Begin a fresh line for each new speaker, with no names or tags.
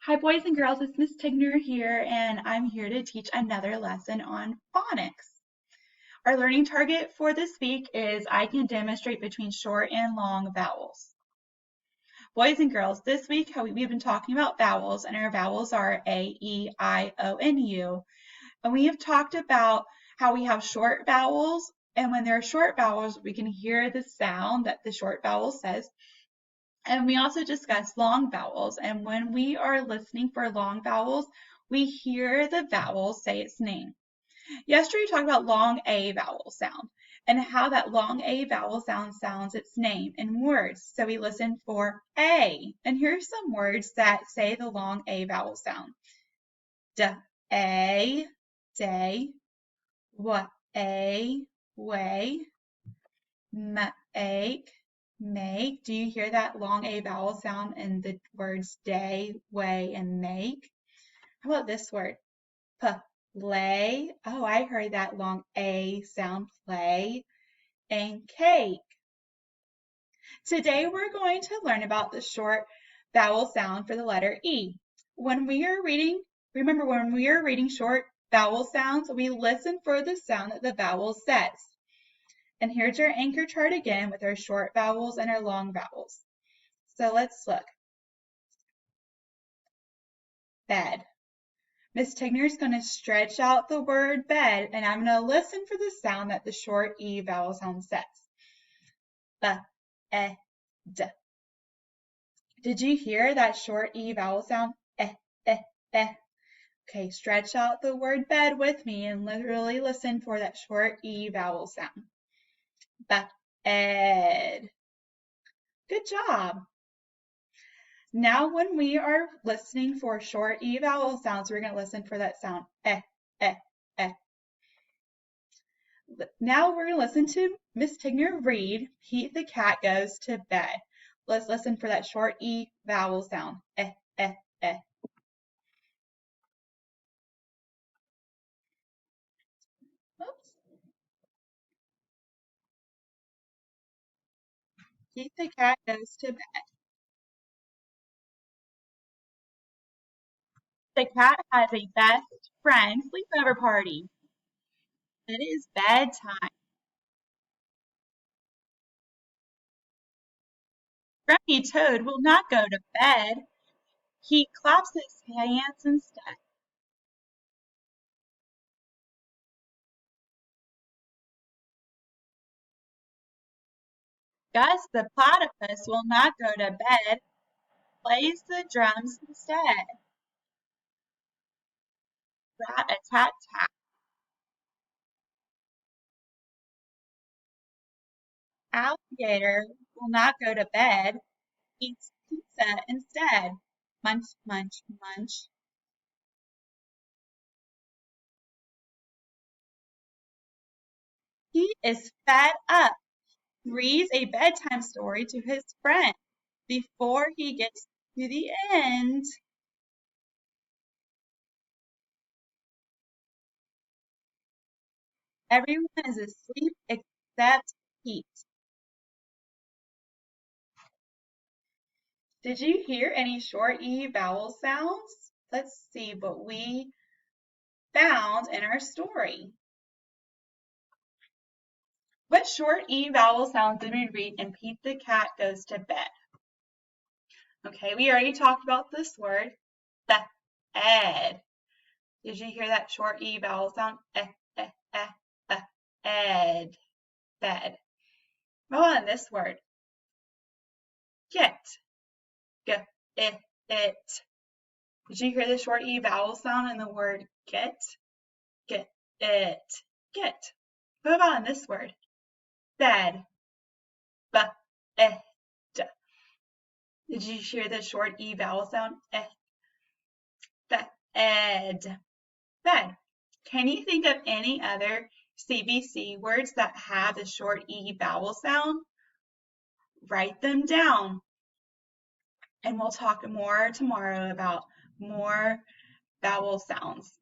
Hi, boys and girls. It's Miss Tigner here, and I'm here to teach another lesson on phonics. Our learning target for this week is I can demonstrate between short and long vowels. Boys and girls, this week we've been talking about vowels, and our vowels are A, E, I, O, and U. And we have talked about how we have short vowels, and when there are short vowels, we can hear the sound that the short vowel says. And we also discussed long vowels. And when we are listening for long vowels, we hear the vowel say its name. Yesterday, we talked about long A vowel sound and how that long A vowel sound sounds its name in words. So we listened for A. And here's some words that say the long A vowel sound. D, A, day, W, A, way, make, make. Do you hear that long A vowel sound in the words day, way, and make? How about this word? Play. Oh, I heard that long A sound, play. And cake. Today we're going to learn about the short vowel sound for the letter E. When we are reading, remember when we are reading short vowel sounds, we listen for the sound that the vowel says. And here's our anchor chart again with our short vowels and our long vowels. So let's look. Bed. Miss Tigner is going to stretch out the word bed, and I'm going to listen for the sound that the short E vowel sound says. B, d. Did you hear that short E vowel sound? Eh. Okay, stretch out the word bed with me and literally listen for that short E vowel sound. Bed. Good job. Now when we are listening for short E vowel sounds, we're going to listen for that sound, eh. Now we're going to listen to Miss Tigner read, Pete the cat goes to bed. Let's listen for that short E vowel sound, eh. Oops. Pete the cat goes to bed. The cat has a best friend sleepover party. It is bedtime. Grumpy Toad will not go to bed. He claps his hands instead. Gus the platypus will not go to bed. Plays the drums instead. Rat-a-tat-tat. Alligator will not go to bed. Eats pizza instead. Munch, munch, munch. He is fed up. Reads a bedtime story to his friend before he gets to the end. Everyone is asleep except Pete. Did you hear any short E vowel sounds? Let's see what we found in our story. What short E vowel sounds did we read in Pete the cat goes to bed? Okay, we already talked about this word, bed. Did you hear that short E vowel sound? Ed, bed. How about this word? Get, it. Did you hear the short E vowel sound in the word get? Get, it, get. What about in this word? Bed, bed. Did you hear the short E vowel sound? Bed, bed. Can you think of any other CVC words that have the short E vowel sound? Write them down. And we'll talk more tomorrow about more vowel sounds.